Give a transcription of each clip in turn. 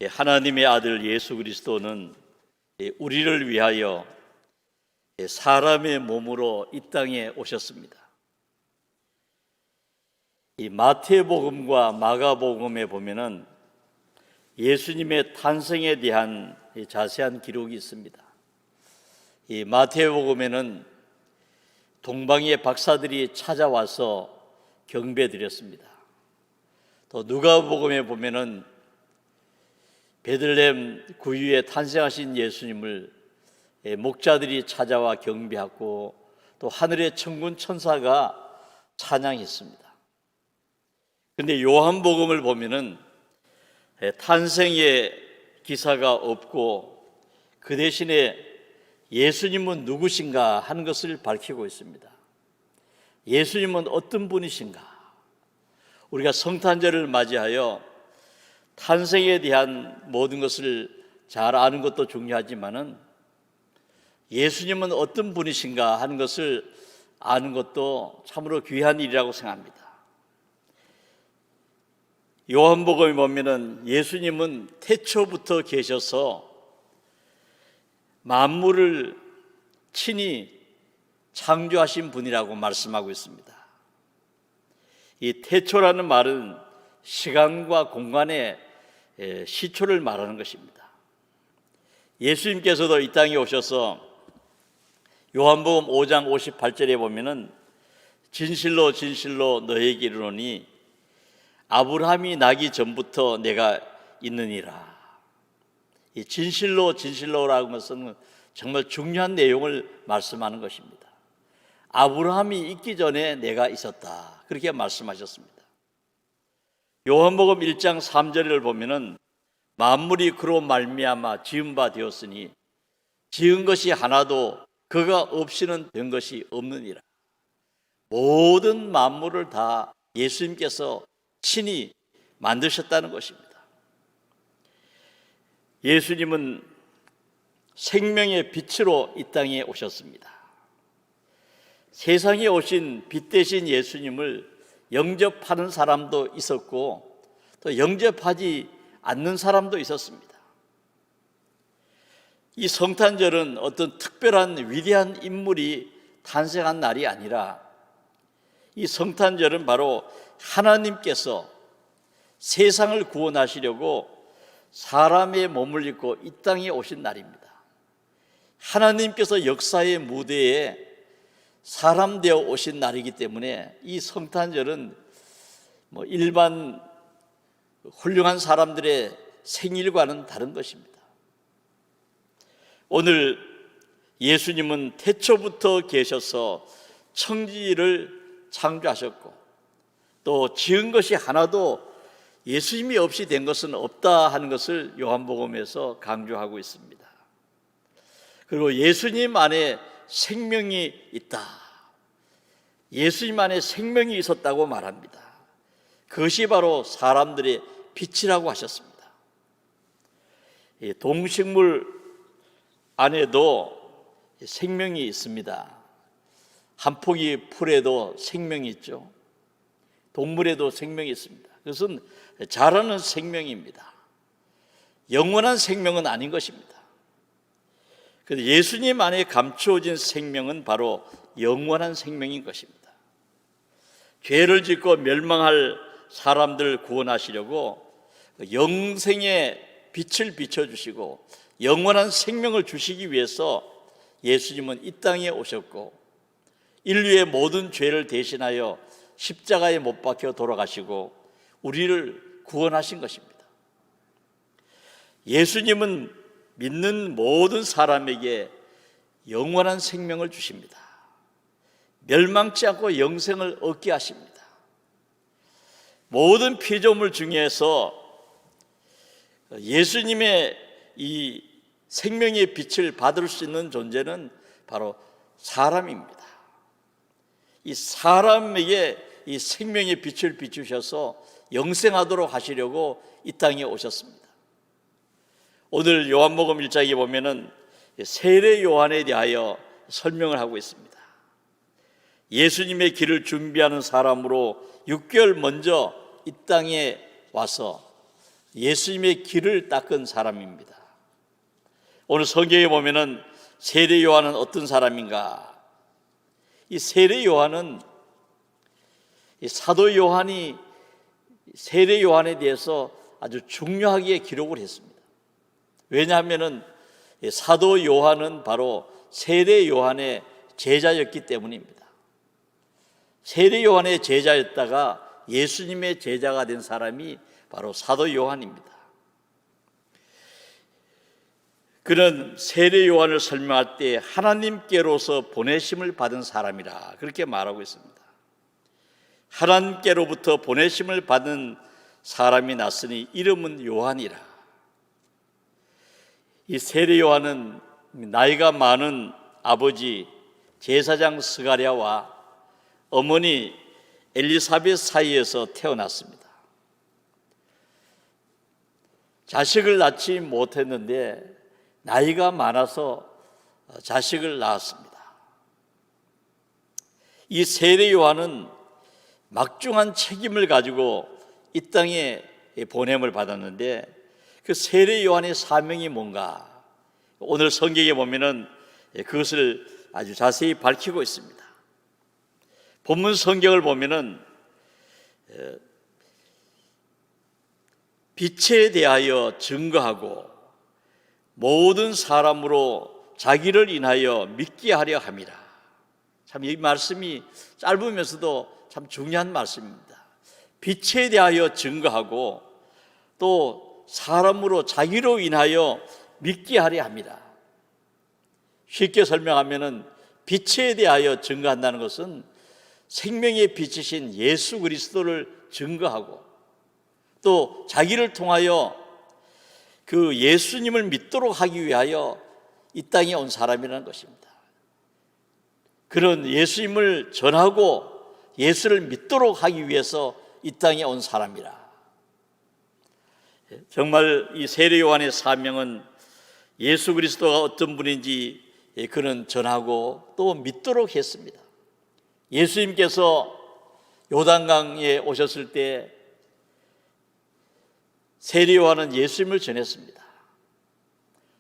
하나님의 아들 예수 그리스도는 우리를 위하여 사람의 몸으로 이 땅에 오셨습니다. 이 마태복음과 마가복음에 보면은 예수님의 탄생에 대한 자세한 기록이 있습니다. 이 마태복음에는 동방의 박사들이 찾아와서 경배드렸습니다. 또 누가복음에 보면은 베들레헴 구유에 탄생하신 예수님을 목자들이 찾아와 경배하고 또 하늘의 천군 천사가 찬양했습니다. 그런데 요한복음을 보면은 탄생의 기사가 없고 그 대신에 예수님은 누구신가 하는 것을 밝히고 있습니다. 예수님은 어떤 분이신가? 우리가 성탄절을 맞이하여 탄생에 대한 모든 것을 잘 아는 것도 중요하지만은 예수님은 어떤 분이신가 하는 것을 아는 것도 참으로 귀한 일이라고 생각합니다. 요한복음에 보면은 예수님은 태초부터 계셔서 만물을 친히 창조하신 분이라고 말씀하고 있습니다. 이 태초라는 말은 시간과 공간의 시초를 말하는 것입니다. 예수님께서도 이 땅에 오셔서 요한복음 5장 58절에 보면은 진실로 진실로 너희에게 이르노니 아브라함이 나기 전부터 내가 있느니라. 이 진실로 진실로라는 것은 정말 중요한 내용을 말씀하는 것입니다. 아브라함이 있기 전에 내가 있었다, 그렇게 말씀하셨습니다. 요한복음 1장 3절을 보면은 만물이 그로 말미암아 지은 바 되었으니 지은 것이 하나도 그가 없이는 된 것이 없느니라. 모든 만물을 다 예수님께서 친히 만드셨다는 것입니다. 예수님은 생명의 빛으로 이 땅에 오셨습니다. 세상에 오신 빛 대신 예수님을 영접하는 사람도 있었고 또 영접하지 않는 사람도 있었습니다. 이 성탄절은 어떤 특별한 위대한 인물이 탄생한 날이 아니라 이 성탄절은 바로 하나님께서 세상을 구원하시려고 사람의 몸을 입고 이 땅에 오신 날입니다. 하나님께서 역사의 무대에 사람 되어 오신 날이기 때문에 이 성탄절은 일반 훌륭한 사람들의 생일과는 다른 것입니다. 오늘 예수님은 태초부터 계셔서 천지를 창조하셨고 또 지은 것이 하나도 예수님이 없이 된 것은 없다 하는 것을 요한복음에서 강조하고 있습니다. 그리고 예수님 안에 생명이 있다, 예수님 안에 생명이 있었다고 말합니다. 그것이 바로 사람들의 빛이라고 하셨습니다. 동식물 안에도 생명이 있습니다. 한 포기 풀에도 생명이 있죠. 동물에도 생명이 있습니다. 그것은 자라는 생명입니다. 영원한 생명은 아닌 것입니다. 그래서 예수님 안에 감추어진 생명은 바로 영원한 생명인 것입니다. 죄를 짓고 멸망할 사람들을 구원하시려고 영생의 빛을 비춰주시고 영원한 생명을 주시기 위해서 예수님은 이 땅에 오셨고 인류의 모든 죄를 대신하여 십자가에 못 박혀 돌아가시고 우리를 구원하신 것입니다. 예수님은 믿는 모든 사람에게 영원한 생명을 주십니다. 멸망치 않고 영생을 얻게 하십니다. 모든 피조물 중에서 예수님의 이 생명의 빛을 받을 수 있는 존재는 바로 사람입니다. 이 사람에게 이 생명의 빛을 비추셔서 영생하도록 하시려고 이 땅에 오셨습니다. 오늘 요한복음 1장에 보면은 세례 요한에 대하여 설명을 하고 있습니다. 예수님의 길을 준비하는 사람으로 6개월 먼저 이 땅에 와서 예수님의 길을 닦은 사람입니다. 오늘 성경에 보면은 세례 요한은 어떤 사람인가? 이 세례 요한은 이 사도 요한이 세례 요한에 대해서 아주 중요하게 기록을 했습니다. 왜냐하면은 사도 요한은 바로 세례 요한의 제자였기 때문입니다. 세례 요한의 제자였다가 예수님의 제자가 된 사람이 바로 사도 요한입니다. 그는 세례 요한을 설명할 때 하나님께로서 보내심을 받은 사람이라 그렇게 말하고 있습니다. 하나님께로부터 보내심을 받은 사람이 났으니 이름은 요한이라. 이 세례 요한은 나이가 많은 아버지 제사장 스가랴와 어머니 엘리사벳 사이에서 태어났습니다. 자식을 낳지 못했는데 나이가 많아서 자식을 낳았습니다. 이 세례 요한은 막중한 책임을 가지고 이 땅에 보냄을 받았는데 그 세례 요한의 사명이 뭔가? 오늘 성경에 보면은 그것을 아주 자세히 밝히고 있습니다. 본문 성경을 보면은 빛에 대하여 증거하고 모든 사람으로 자기를 인하여 믿게 하려 함이라. 참 이 말씀이 짧으면서도 참 중요한 말씀입니다. 빛에 대하여 증거하고 또 사람으로 자기로 인하여 믿게 하려 합니다. 쉽게 설명하면은 빛에 대하여 증거한다는 것은 생명의 빛이신 예수 그리스도를 증거하고 또 자기를 통하여 그 예수님을 믿도록 하기 위하여 이 땅에 온 사람이라는 것입니다. 그런 예수님을 전하고 예수를 믿도록 하기 위해서 이 땅에 온 사람이라. 정말 이 세례 요한의 사명은 예수 그리스도가 어떤 분인지 그는 전하고 또 믿도록 했습니다. 예수님께서 요단강에 오셨을 때 세례 요한은 예수님을 전했습니다.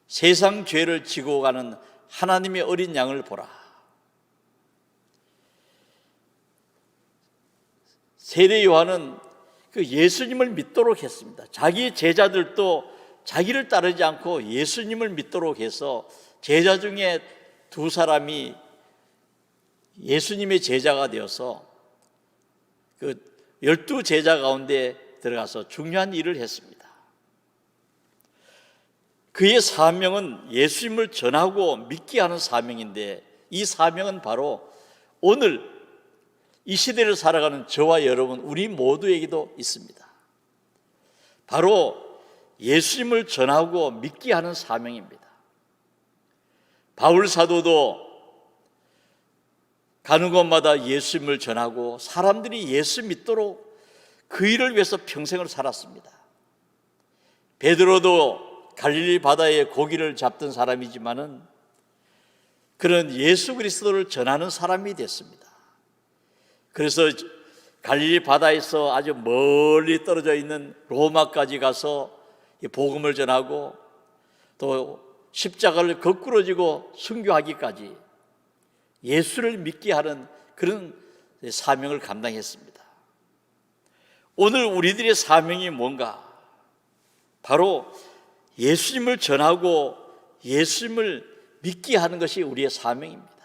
세상 죄를 지고 가는 하나님의 어린 양을 보라. 세례 요한은 그 예수님을 믿도록 했습니다. 자기 제자들도 자기를 따르지 않고 예수님을 믿도록 해서 제자 중에 두 사람이 예수님의 제자가 되어서 그 12제자 가운데 들어가서 중요한 일을 했습니다. 그의 사명은 예수님을 전하고 믿게 하는 사명인데 이 사명은 바로 오늘 이 시대를 살아가는 저와 여러분 우리 모두에게도 있습니다. 바로 예수님을 전하고 믿게 하는 사명입니다. 바울 사도도 가는 곳마다 예수님을 전하고 사람들이 예수 믿도록 그 일을 위해서 평생을 살았습니다. 베드로도 갈릴리 바다에 고기를 잡던 사람이지만은 그는 예수 그리스도를 전하는 사람이 됐습니다. 그래서 갈릴리 바다에서 아주 멀리 떨어져 있는 로마까지 가서 복음을 전하고 또 십자가를 거꾸로 지고 순교하기까지 예수를 믿게 하는 그런 사명을 감당했습니다. 오늘 우리들의 사명이 뭔가? 바로 예수님을 전하고 예수님을 믿게 하는 것이 우리의 사명입니다.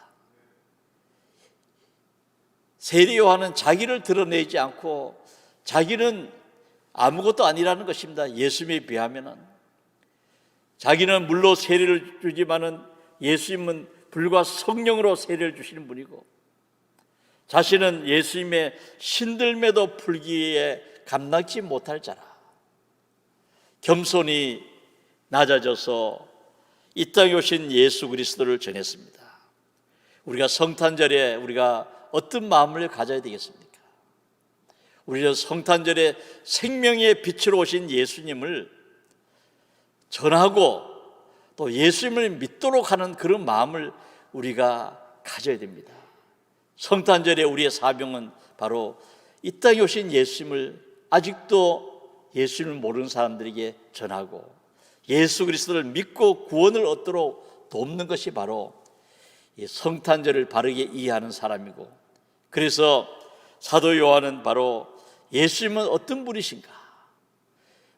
세례 요한은 자기를 드러내지 않고 자기는 아무것도 아니라는 것입니다. 예수님에 비하면은 자기는 물로 세례를 주지만은 예수님은 불과 성령으로 세례를 주시는 분이고 자신은 예수님의 신들매도 풀기에 감당치 못할 자라. 겸손히 낮아져서 이 땅에 오신 예수 그리스도를 전했습니다. 우리가 성탄절에 우리가 어떤 마음을 가져야 되겠습니까? 우리는 성탄절에 생명의 빛으로 오신 예수님을 전하고 또 예수님을 믿도록 하는 그런 마음을 우리가 가져야 됩니다. 성탄절에 우리의 사명은 바로 이 땅에 오신 예수님을 아직도 예수님을 모르는 사람들에게 전하고 예수 그리스도를 믿고 구원을 얻도록 돕는 것이 바로 이 성탄절을 바르게 이해하는 사람이고, 그래서 사도 요한은 바로 예수님은 어떤 분이신가,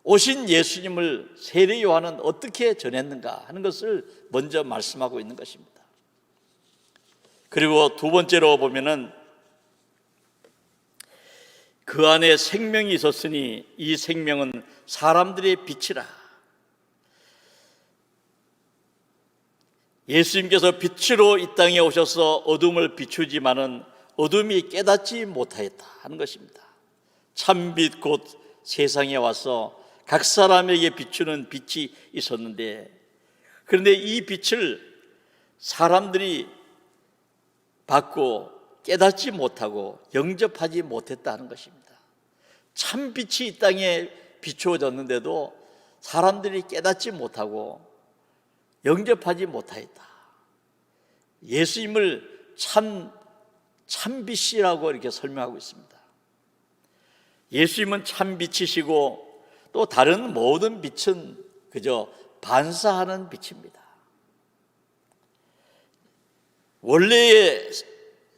오신 예수님을 세례 요한은 어떻게 전했는가 하는 것을 먼저 말씀하고 있는 것입니다. 그리고 두 번째로 보면은 그 안에 생명이 있었으니 이 생명은 사람들의 빛이라. 예수님께서 빛으로 이 땅에 오셔서 어둠을 비추지만은 어둠이 깨닫지 못하였다 하는 것입니다. 참빛 곧 세상에 와서 각 사람에게 비추는 빛이 있었는데, 그런데 이 빛을 사람들이 받고 깨닫지 못하고 영접하지 못했다는 것입니다. 참 빛이 이 땅에 비추어졌는데도 사람들이 깨닫지 못하고 영접하지 못하였다. 예수님을 참빛이라고 이렇게 설명하고 있습니다. 예수님은 참빛이시고 또 다른 모든 빛은 그저 반사하는 빛입니다. 원래의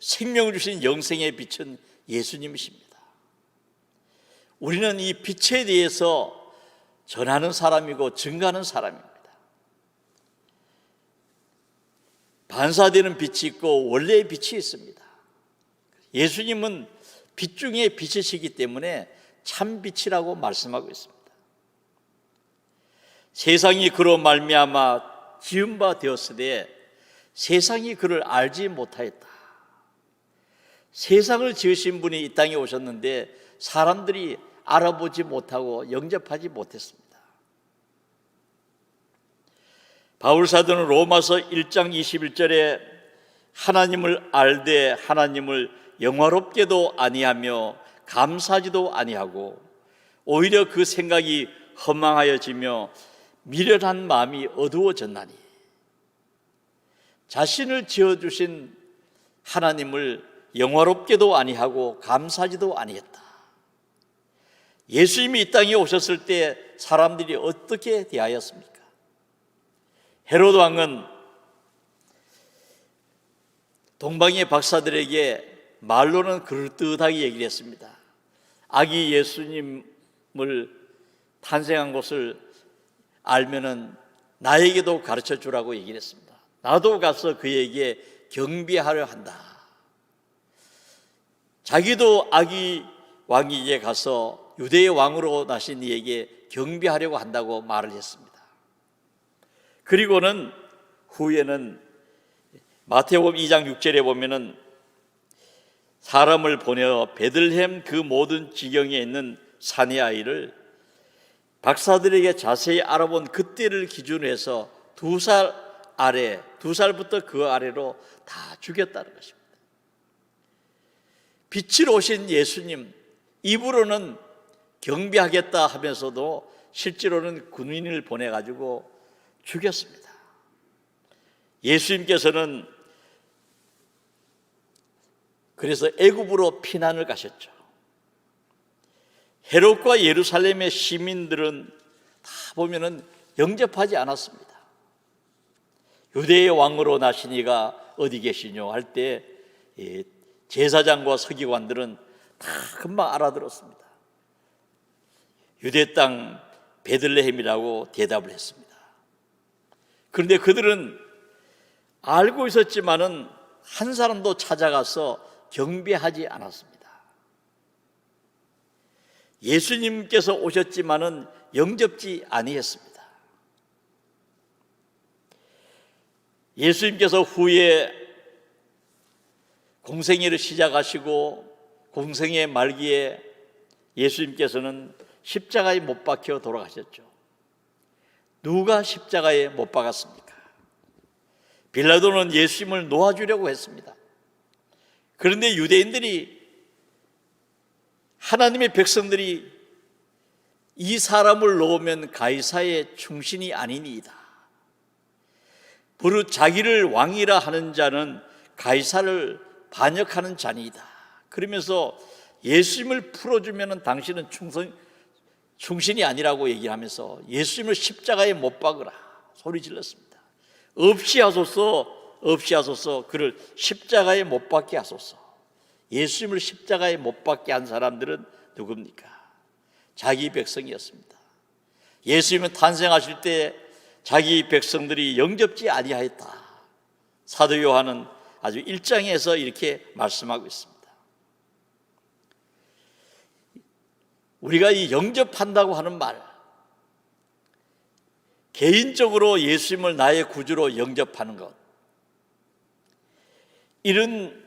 생명을 주신 영생의 빛은 예수님이십니다. 우리는 이 빛에 대해서 전하는 사람이고 증거하는 사람입니다. 반사되는 빛이 있고 원래의 빛이 있습니다. 예수님은 빛 중에 빛이시기 때문에 참빛이라고 말씀하고 있습니다. 세상이 그로 말미암아 지은 바 되었으되 세상이 그를 알지 못하였다. 세상을 지으신 분이 이 땅에 오셨는데 사람들이 알아보지 못하고 영접하지 못했습니다. 바울 사도는 로마서 1장 21절에 하나님을 알되 하나님을 영화롭게도 아니하며 감사하지도 아니하고 오히려 그 생각이 허망하여지며 미련한 마음이 어두워졌나니, 자신을 지어주신 하나님을 영화롭게도 아니하고 감사하지도 아니했다. 예수님이 이 땅에 오셨을 때 사람들이 어떻게 대하였습니까? 헤로드 왕은 동방의 박사들에게 말로는 그럴듯하게 얘기를 했습니다. 아기 예수님을 탄생한 것을 알면은 나에게도 가르쳐 주라고 얘기를 했습니다. 나도 가서 그에게 경배하려 한다. 자기도 아기 왕에게 가서 유대의 왕으로 나신 이에게 경배하려고 한다고 말을 했습니다. 그리고는 후에는 마태복음 2장 6절에 보면은 사람을 보내어 베들레헴 그 모든 지경에 있는 사내 아이를 박사들에게 자세히 알아본 그때를 기준으로 해서 2살 아래, 2살부터 그 아래로 다 죽였다는 것입니다. 빛으로 오신 예수님, 입으로는 경배하겠다 하면서도 실제로는 군인을 보내가지고 죽였습니다. 예수님께서는 그래서 애굽으로 피난을 가셨죠. 헤롯과 예루살렘의 시민들은 다 보면은 영접하지 않았습니다. 유대의 왕으로 나신 이가 어디 계시뇨 할 때 제사장과 서기관들은 다 금방 알아들었습니다. 유대 땅 베들레헴이라고 대답을 했습니다. 그런데 그들은 알고 있었지만은 한 사람도 찾아가서 경배하지 않았습니다. 예수님께서 오셨지만은 영접지 아니했습니다. 예수님께서 후에 공생애를 시작하시고 공생애 말기에 예수님께서는 십자가에 못 박혀 돌아가셨죠. 누가 십자가에 못 박았습니까? 빌라도는 예수님을 놓아주려고 했습니다. 그런데 유대인들이, 하나님의 백성들이 이 사람을 놓으면 가이사의 충신이 아니니이다. 버릇 자기를 왕이라 하는 자는 가이사를 반역하는 자니이다. 그러면서 예수님을 풀어주면 당신은 충신이 아니라고 얘기하면서 예수님을 십자가에 못 박으라 소리 질렀습니다. 없이 하소서 그를 십자가에 못 박게 하소서. 예수님을 십자가에 못 박게 한 사람들은 누굽니까? 자기 백성이었습니다. 예수님은 탄생하실 때 자기 백성들이 영접지 아니하였다. 사도 요한은 아주 1장에서 이렇게 말씀하고 있습니다. 우리가 이 영접한다고 하는 말, 개인적으로 예수님을 나의 구주로 영접하는 것, 이런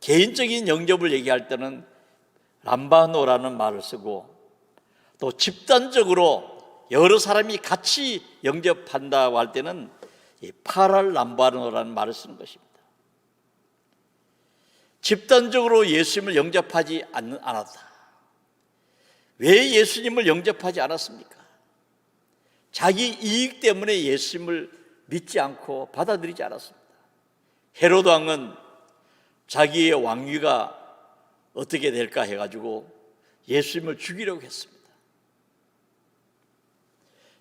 개인적인 영접을 얘기할 때는 람바노라는 말을 쓰고, 또 집단적으로 여러 사람이 같이 영접한다고 할 때는 파랄 람바노라는 말을 쓰는 것입니다. 집단적으로 예수님을 영접하지 않았다. 왜 예수님을 영접하지 않았습니까? 자기 이익 때문에 예수님을 믿지 않고 받아들이지 않았습니다. 헤로드 왕은 자기의 왕위가 어떻게 될까 해가지고 예수님을 죽이려고 했습니다.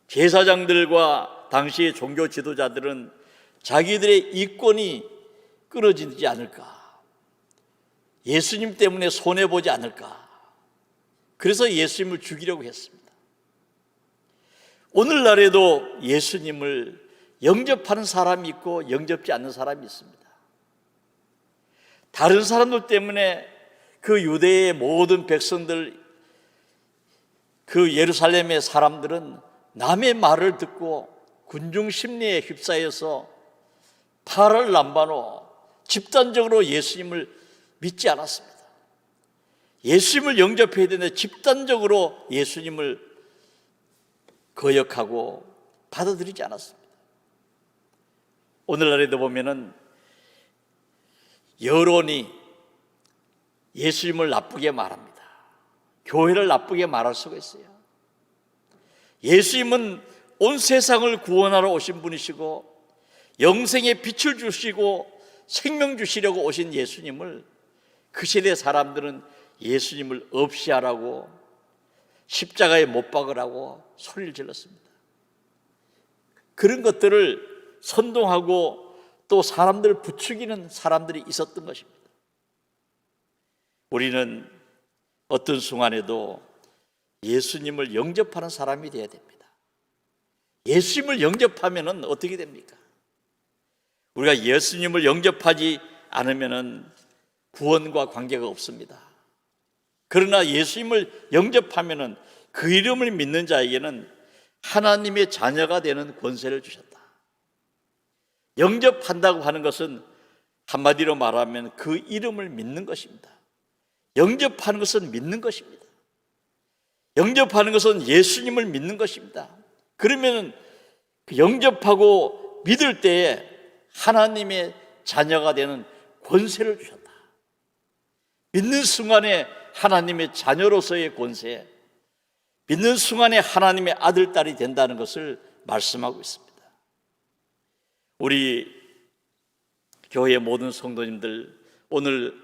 제사장들과 당시의 종교 지도자들은 자기들의 이권이 끊어지지 않을까, 예수님 때문에 손해보지 않을까, 그래서 예수님을 죽이려고 했습니다. 오늘날에도 예수님을 영접하는 사람이 있고 영접지 않는 사람이 있습니다. 다른 사람들 때문에 그 유대의 모든 백성들, 그 예루살렘의 사람들은 남의 말을 듣고 군중 심리에 휩싸여서 파랄 람바노, 집단적으로 예수님을 믿지 않았습니다. 예수님을 영접해야 되는데 집단적으로 예수님을 거역하고 받아들이지 않았습니다. 오늘날에도 보면은 여론이 예수님을 나쁘게 말합니다. 교회를 나쁘게 말할 수가 있어요. 예수님은 온 세상을 구원하러 오신 분이시고 영생의 빛을 주시고 생명 주시려고 오신 예수님을, 그 시대 사람들은 예수님을 없이 하라고, 십자가에 못 박으라고 소리를 질렀습니다. 그런 것들을 선동하고 또 사람들을 부추기는 사람들이 있었던 것입니다. 우리는 어떤 순간에도 예수님을 영접하는 사람이 되어야 됩니다. 예수님을 영접하면 어떻게 됩니까? 우리가 예수님을 영접하지 않으면 구원과 관계가 없습니다. 그러나 예수님을 영접하면 그 이름을 믿는 자에게는 하나님의 자녀가 되는 권세를 주셨다. 영접한다고 하는 것은 한마디로 말하면 그 이름을 믿는 것입니다. 영접하는 것은 믿는 것입니다. 영접하는 것은 예수님을 믿는 것입니다. 그러면 영접하고 믿을 때에 하나님의 자녀가 되는 권세를 주셨다. 믿는 순간에 하나님의 자녀로서의 권세, 믿는 순간에 하나님의 아들, 딸이 된다는 것을 말씀하고 있습니다. 우리 교회 모든 성도님들, 오늘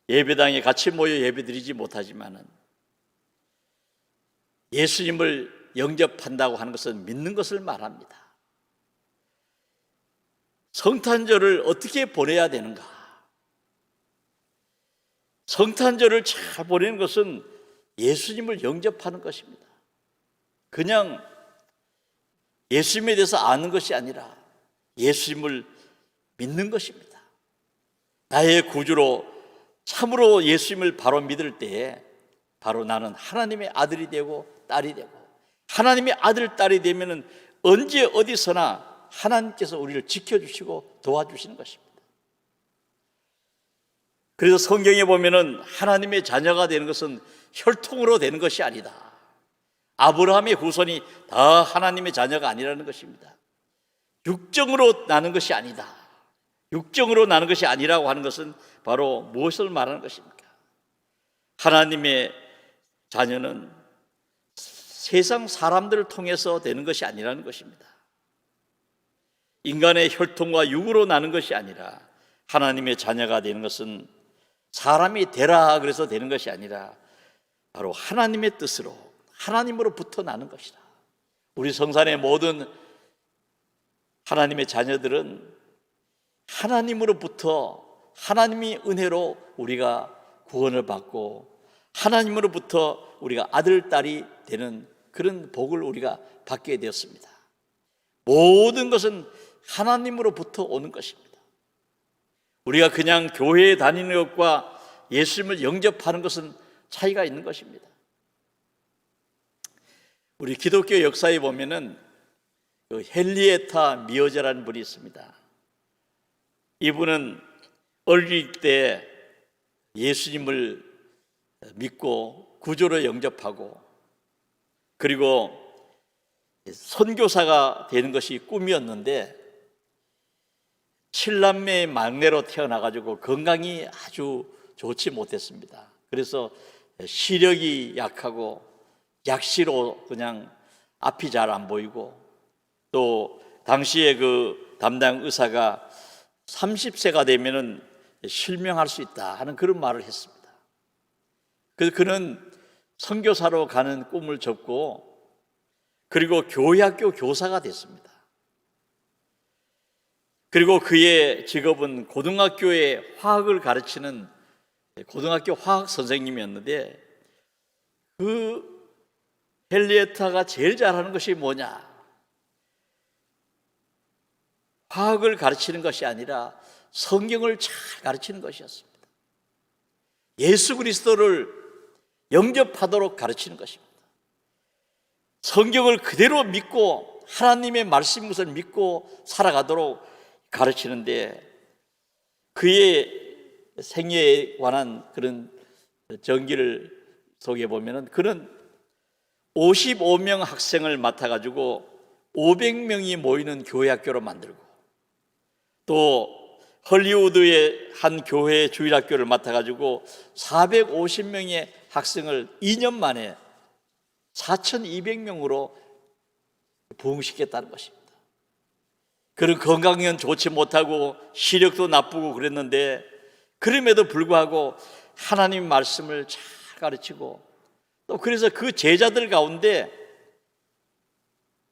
예배당에 같이 모여 예배드리지 못하지만은 예수님을 영접한다고 하는 것은 믿는 것을 말합니다. 성탄절을 어떻게 보내야 되는가? 성탄절을 잘 보내는 것은 예수님을 영접하는 것입니다. 그냥 예수님에 대해서 아는 것이 아니라 예수님을 믿는 것입니다. 나의 구주로 참으로 예수님을 바로 믿을 때에 바로 나는 하나님의 아들이 되고 딸이 되고, 하나님의 아들, 딸이 되면 언제 어디서나 하나님께서 우리를 지켜주시고 도와주시는 것입니다. 그래서 성경에 보면은 하나님의 자녀가 되는 것은 혈통으로 되는 것이 아니다. 아브라함의 후손이 다 하나님의 자녀가 아니라는 것입니다. 육정으로 나는 것이 아니다. 육정으로 나는 것이 아니라고 하는 것은 바로 무엇을 말하는 것입니까? 하나님의 자녀는 세상 사람들을 통해서 되는 것이 아니라는 것입니다. 인간의 혈통과 육으로 나는 것이 아니라 하나님의 자녀가 되는 것은 사람이 되라 그래서 되는 것이 아니라 바로 하나님의 뜻으로, 하나님으로부터 나는 것이다. 우리 성산의 모든 하나님의 자녀들은 하나님으로부터, 하나님의 은혜로 우리가 구원을 받고 하나님으로부터 우리가 아들, 딸이 되는 그런 복을 우리가 받게 되었습니다. 모든 것은 하나님으로부터 오는 것입니다. 우리가 그냥 교회에 다니는 것과 예수님을 영접하는 것은 차이가 있는 것입니다. 우리 기독교 역사에 보면은 그 헨리에타 미어제라는 분이 있습니다. 이분은 어릴 때 예수님을 믿고 구주로 영접하고 그리고 선교사가 되는 것이 꿈이었는데 7남매의 막내로 태어나가지고 건강이 아주 좋지 못했습니다. 그래서 시력이 약하고 약시로 그냥 앞이 잘 안 보이고 또 당시에 그 담당 의사가 30세가 되면은 실명할 수 있다 하는 그런 말을 했습니다. 그래서 그는 선교사로 가는 꿈을 접고 그리고 교회학교 교사가 됐습니다. 그리고 그의 직업은 고등학교에 화학을 가르치는 고등학교 화학 선생님이었는데 그 헨리에타가 제일 잘하는 것이 뭐냐? 화학을 가르치는 것이 아니라 성경을 잘 가르치는 것이었습니다. 예수 그리스도를 영접하도록 가르치는 것입니다. 성경을 그대로 믿고 하나님의 말씀인 것을 믿고 살아가도록 가르치는데 그의 생애에 관한 그런 전기를 속에 보면은 그는 55명 학생을 맡아가지고 500명이 모이는 교회학교로 만들고 또 헐리우드의 한 교회의 주일학교를 맡아가지고 450명의 학생을 2년 만에 4,200명으로 부흥시켰다는 것입니다. 그런 건강은 좋지 못하고 시력도 나쁘고 그랬는데 그럼에도 불구하고 하나님 말씀을 잘 가르치고 또 그래서 그 제자들 가운데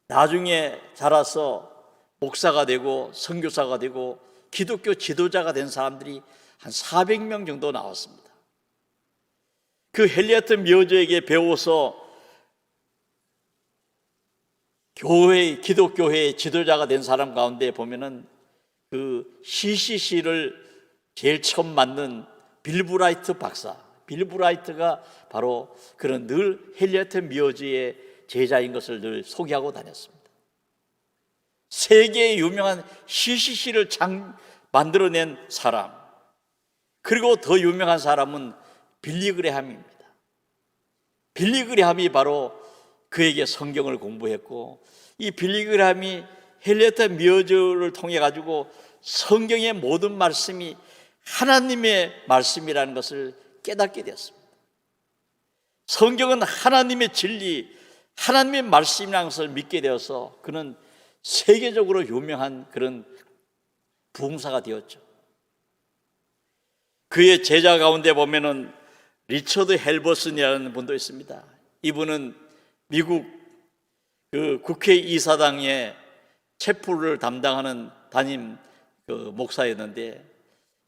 나중에 자라서 목사가 되고 선교사가 되고 기독교 지도자가 된 사람들이 한 400명 정도 나왔습니다. 그 헨리에타 미어제에게 배워서 기독교회의 지도자가 된 사람 가운데 보면은 그 CCC를 제일 처음 만든 빌 브라이트 박사, 빌 브라이트가 바로 그런 늘 헨리에타 미어제의 제자인 것을 늘 소개하고 다녔습니다. 세계의 유명한 CCC를 만들어낸 사람, 그리고 더 유명한 사람은 빌리 그레함입니다. 빌리 그레함이 바로 그에게 성경을 공부했고 이 빌리 그레함이 헨리에타 미어제를 통해 가지고 성경의 모든 말씀이 하나님의 말씀이라는 것을 깨닫게 되었습니다. 성경은 하나님의 진리, 하나님의 말씀이라는 것을 믿게 되어서 그는 세계적으로 유명한 그런 부흥사가 되었죠. 그의 제자 가운데 보면은 리처드 헬버슨이라는 분도 있습니다. 이분은 미국 그 국회 이사당의 체포를 담당하는 담임 그 목사였는데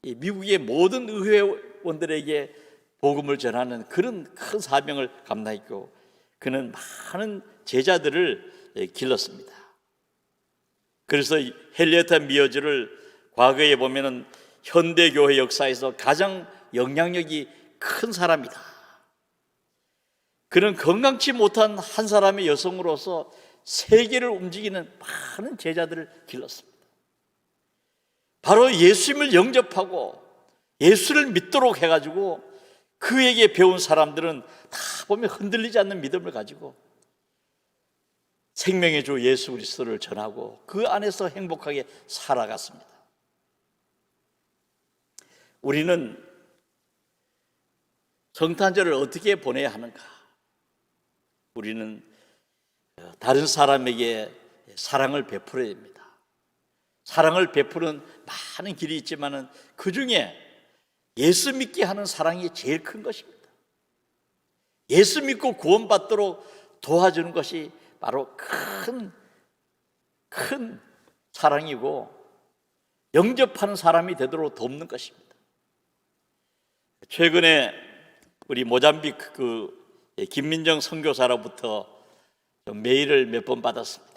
이 미국의 모든 의회원들에게 복음을 전하는 그런 큰 사명을 감당했고 그는 많은 제자들을 길렀습니다. 그래서 헨리에타 미어제를 과거에 보면은 현대교회 역사에서 가장 영향력이 큰 사람이다. 그는 건강치 못한 한 사람의 여성으로서 세계를 움직이는 많은 제자들을 길렀습니다. 바로 예수님을 영접하고 예수를 믿도록 해가지고 그에게 배운 사람들은 다 보면 흔들리지 않는 믿음을 가지고 생명의 주 예수 그리스도를 전하고 그 안에서 행복하게 살아갔습니다. 우리는 성탄절을 어떻게 보내야 하는가? 우리는 다른 사람에게 사랑을 베풀어야 됩니다. 사랑을 베푸는 많은 길이 있지만은 그 중에 예수 믿게 하는 사랑이 제일 큰 것입니다. 예수 믿고 구원받도록 도와주는 것이 바로 큰 사랑이고 영접하는 사람이 되도록 돕는 것입니다. 최근에 우리 모잠비크 김민정 선교사로부터 메일을 몇 번 받았습니다.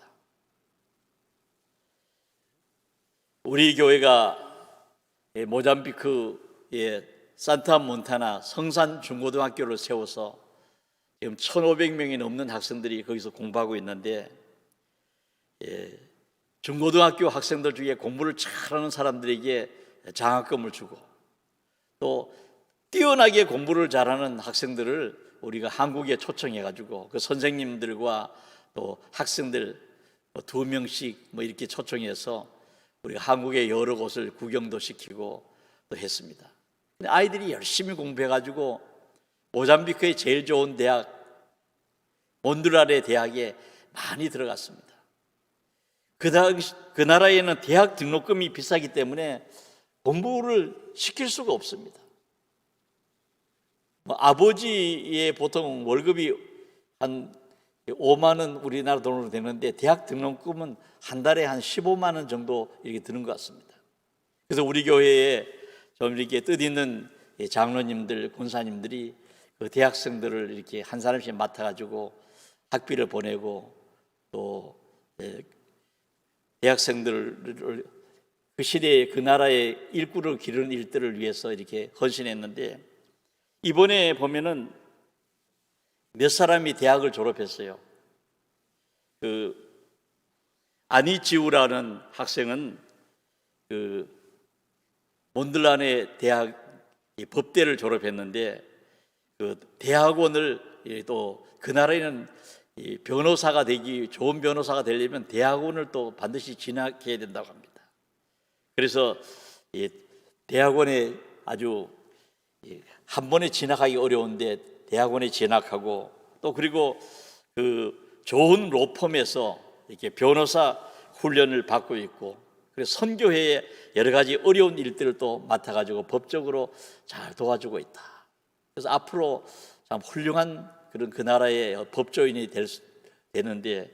우리 교회가 모잠비크의 산타몬타나 성산 중고등학교를 세워서 지금 1,500명이 넘는 학생들이 거기서 공부하고 있는데, 중고등학교 학생들 중에 공부를 잘하는 사람들에게 장학금을 주고, 또 뛰어나게 공부를 잘하는 학생들을 우리가 한국에 초청해가지고 그 선생님들과 또 학생들 2명씩 이렇게 초청해서 우리가 한국의 여러 곳을 구경도 시키고 또 했습니다. 근데 아이들이 열심히 공부해가지고 모잠비크의 제일 좋은 대학 몬드랄의 대학에 많이 들어갔습니다. 그 나라에는 대학 등록금이 비싸기 때문에 공부를 시킬 수가 없습니다. 아버지의 보통 월급이 한 5만 원 우리나라 돈으로 되는데 대학 등록금은 한 달에 한 15만 원 정도 이렇게 드는 것 같습니다. 그래서 우리 교회에 좀 이렇게 뜻있는 장로님들, 권사님들이 그 대학생들을 이렇게 한 사람씩 맡아가지고 학비를 보내고 또 대학생들을 그 시대에 그 나라의 일꾼을 기르는 일들을 위해서 이렇게 헌신했는데, 이번에 보면은 몇 사람이 대학을 졸업했어요. 아니지우라는 학생은 몬들란의 대학 법대를 졸업했는데, 대학원을 또 그 나라에는 변호사가 좋은 변호사가 되려면 대학원을 또 반드시 진학해야 된다고 합니다. 그래서 대학원에 아주 한 번에 진학하기 어려운데 대학원에 진학하고, 또 그리고 좋은 로펌에서 이렇게 변호사 훈련을 받고 있고, 그래서 선교회에 여러 가지 어려운 일들을 또 맡아가지고 법적으로 잘 도와주고 있다. 그래서 앞으로 참 훌륭한 그 나라의 법조인이 되는데,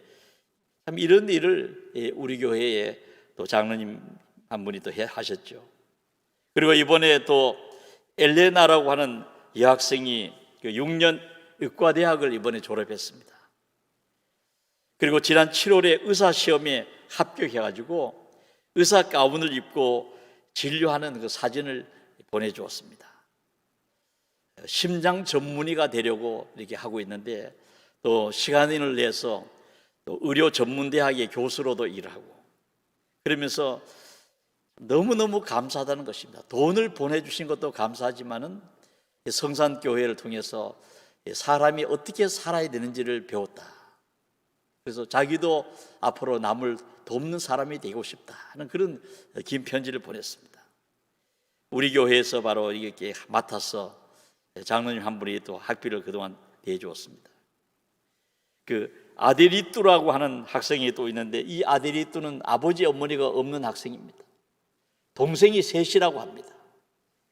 참 이런 일을 우리 교회에 또 장로님 한 분이 또 하셨죠. 그리고 이번에 또 엘레나라고 하는 여학생이 6년 의과대학을 이번에 졸업했습니다. 그리고 지난 7월에 의사시험에 합격해가지고 의사 가운을 입고 진료하는 그 사진을 보내주었습니다. 심장 전문의가 되려고 이렇게 하고 있는데, 또 시간을 내서 또 의료 전문대학의 교수로도 일하고, 그러면서 너무너무 감사하다는 것입니다. 돈을 보내주신 것도 감사하지만은 성산교회를 통해서 사람이 어떻게 살아야 되는지를 배웠다. 그래서 자기도 앞으로 남을 돕는 사람이 되고 싶다 하는 그런 긴 편지를 보냈습니다. 우리 교회에서 바로 이렇게 맡아서 장로님 한 분이 또 학비를 그동안 대주었습니다. 아데리뚜라고 하는 학생이 또 있는데, 이 아데리뚜는 아버지 어머니가 없는 학생입니다. 동생이 셋이라고 합니다.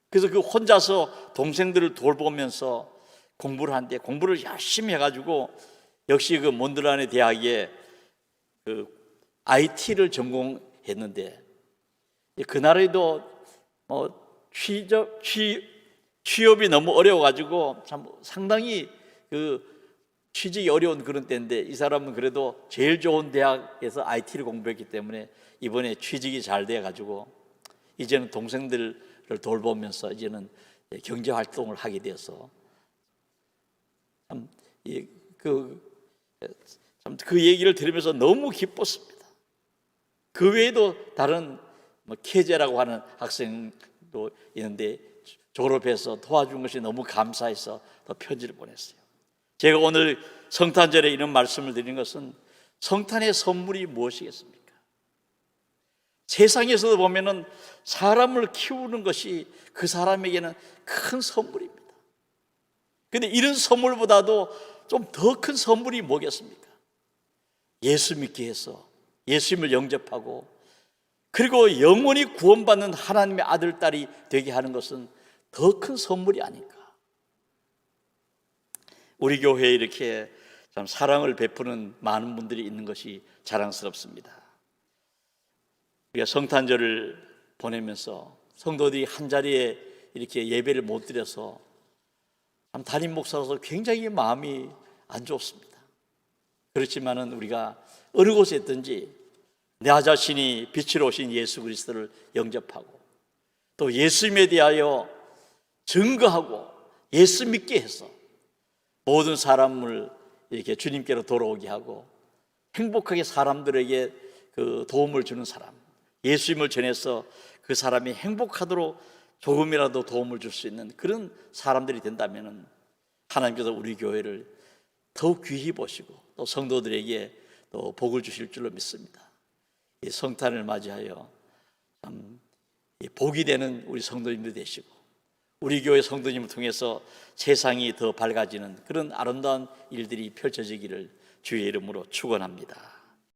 그래서 혼자서 동생들을 돌보면서 공부를 하는데, 공부를 열심히 해가지고 역시 몬드란의 대학에 IT를 전공했는데, 그 나라에도 취업이 너무 어려워가지고 참 상당히 취직이 어려운 그런 때인데, 이 사람은 그래도 제일 좋은 대학에서 IT를 공부했기 때문에 이번에 취직이 잘 돼가지고 이제는 동생들을 돌보면서 이제는 경제 활동을 하게 되어서 참 그 얘기를 들으면서 너무 기뻤습니다. 그 외에도 다른 케제라고 하는 학생도 있는데, 졸업해서 도와준 것이 너무 감사해서 또 편지를 보냈어요. 제가 오늘 성탄절에 이런 말씀을 드리는 것은, 성탄의 선물이 무엇이겠습니까? 세상에서도 보면은 사람을 키우는 것이 그 사람에게는 큰 선물입니다. 그런데 이런 선물보다도 좀 더 큰 선물이 뭐겠습니까? 예수 믿게 해서 예수님을 영접하고, 그리고 영원히 구원받는 하나님의 아들, 딸이 되게 하는 것은 더 큰 선물이 아닐까. 우리 교회에 이렇게 참 사랑을 베푸는 많은 분들이 있는 것이 자랑스럽습니다. 우리가 성탄절을 보내면서 성도들이 한자리에 이렇게 예배를 못 드려서 참 담임 목사로서 굉장히 마음이 안 좋습니다. 그렇지만은 우리가 어느 곳에 있든지 내 자신이 빛으로 오신 예수 그리스도를 영접하고 또 예수님에 대하여 증거하고 예수 믿게 해서 모든 사람을 이렇게 주님께로 돌아오게 하고 행복하게 사람들에게 그 도움을 주는 사람, 예수님을 전해서 그 사람이 행복하도록 조금이라도 도움을 줄 수 있는 그런 사람들이 된다면 하나님께서 우리 교회를 더욱 귀히 보시고 또 성도들에게 또 복을 주실 줄로 믿습니다. 이 성탄을 맞이하여 참 복이 되는 우리 성도님들 되시고 우리 교회 성도님을 통해서 세상이 더 밝아지는 그런 아름다운 일들이 펼쳐지기를 주의 이름으로 축원합니다.